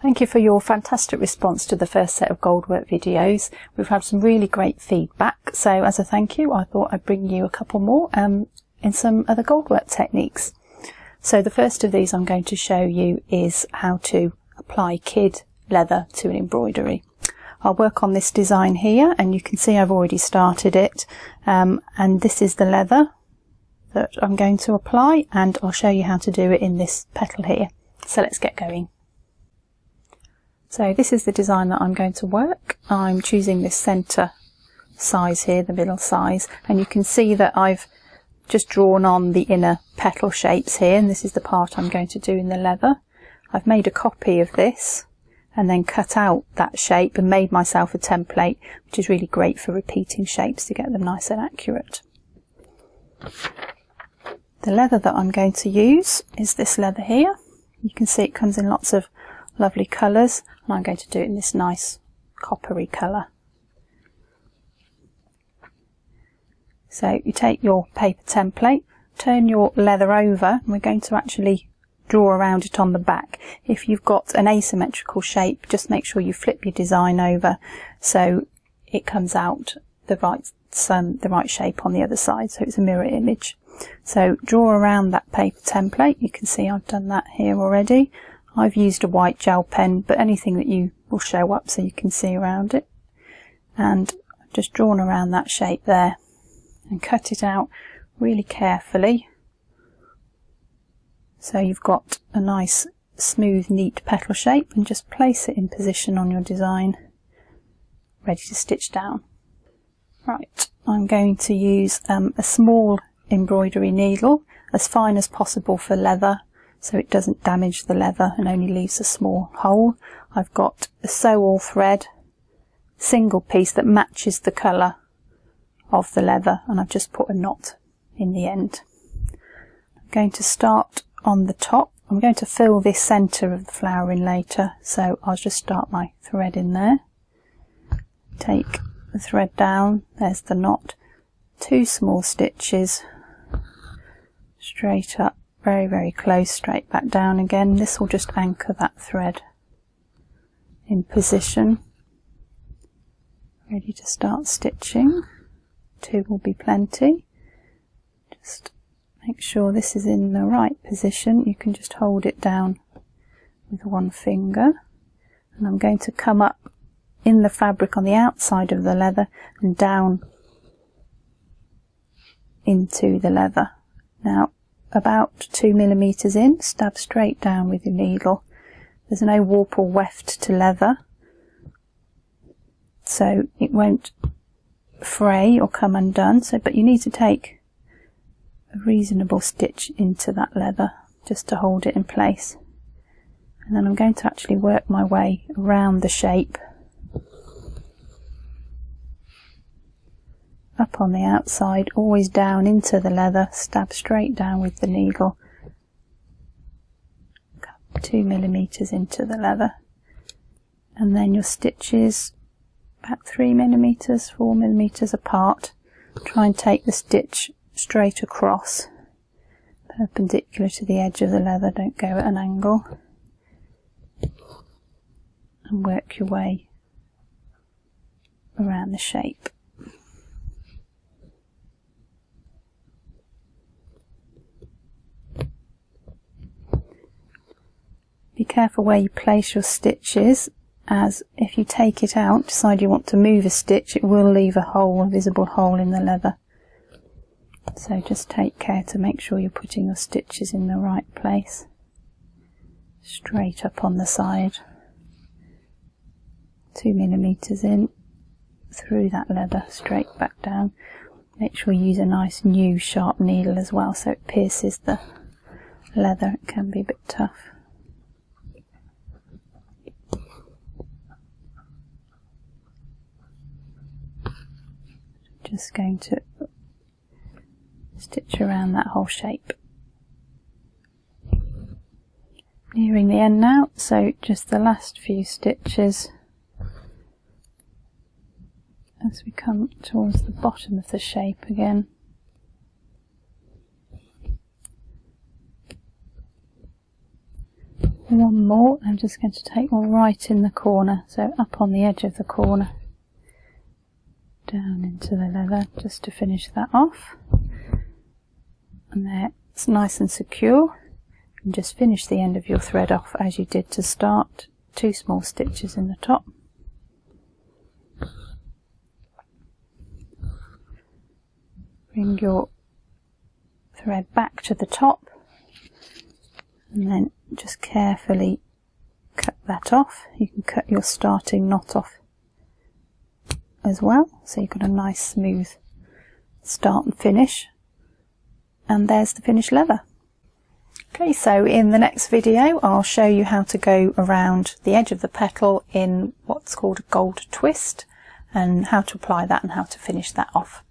Thank you for your fantastic response to the first set of Goldwork videos. We've had some really great feedback, so as a thank you I thought I'd bring you a couple more in some other Goldwork techniques. So the first of these I'm going to show you is how to apply kid leather to an embroidery. I'll work on this design here, and you can see I've already started it, and this is the leather that I'm going to apply, and I'll show you how to do it in this petal here. So let's get going. So this is the design that I'm going to work. I'm choosing this centre size here, the middle size, and you can see that I've just drawn on the inner petal shapes here, and this is the part I'm going to do in the leather. I've made a copy of this and then cut out that shape and made myself a template, which is really great for repeating shapes to get them nice and accurate. The leather that I'm going to use is this leather here. You can see it comes in lots of lovely colours, and I'm going to do it in this nice coppery colour. So you take your paper template, turn your leather over, and we're going to actually draw around it on the back. If you've got an asymmetrical shape, just make sure you flip your design over so it comes out the right shape on the other side, so it's a mirror image. So draw around that paper template. You can see I've done that here already. I've used a white gel pen, but anything that you will show up so you can see around it. And I've just drawn around that shape there and cut it out really carefully. So you've got a nice smooth neat petal shape, and just place it in position on your design, ready to stitch down. Right, I'm going to use a small embroidery needle, as fine as possible for leather, so it doesn't damage the leather and only leaves a small hole. I've got a sew-all thread, single piece that matches the colour of the leather, and I've just put a knot in the end. I'm going to start on the top. I'm going to fill this centre of the flower in later, so I'll just start my thread in there. Take the thread down, there's the knot, 2 small stitches, straight up, very, very close, straight back down again. This will just anchor that thread in position, ready to start stitching. 2 will be plenty. Just make sure this is in the right position. You can just hold it down with one finger, and I'm going to come up in the fabric on the outside of the leather and down into the leather. Now about 2 millimeters in, stab straight down with your needle. There's no warp or weft to leather, so it won't fray or come undone, but you need to take a reasonable stitch into that leather just to hold it in place. And then I'm going to actually work my way around the shape, up on the outside, always down into the leather, stab straight down with the needle, 2 millimeters into the leather, and then your stitches about 3 millimeters, 4 millimeters apart. Try and take the stitch straight across, perpendicular to the edge of the leather, don't go at an angle, and work your way around the shape. Be careful where you place your stitches, as if you take it out, decide you want to move a stitch, it will leave a hole, a visible hole in the leather. So just take care to make sure you're putting your stitches in the right place. Straight up on the side, 2 millimeters in, through that leather, straight back down. Make sure you use a nice new sharp needle as well, so it pierces the leather. It can be a bit tough. Just going to stitch around that whole shape. Nearing the end now, so just the last few stitches as we come towards the bottom of the shape again. one more. I'm just going to take one right in the corner, so up on the edge of the corner, down into the leather, just to finish that off. And there, it's nice and secure. And just finish the end of your thread off as you did to start. 2 small stitches in the top. Bring your thread back to the top, and then just carefully cut that off. You can cut your starting knot off as well, so you've got a nice smooth start and finish. And there's the finished leather. Okay, so in the next video I'll show you how to go around the edge of the petal in what's called a gold twist, and how to apply that and how to finish that off.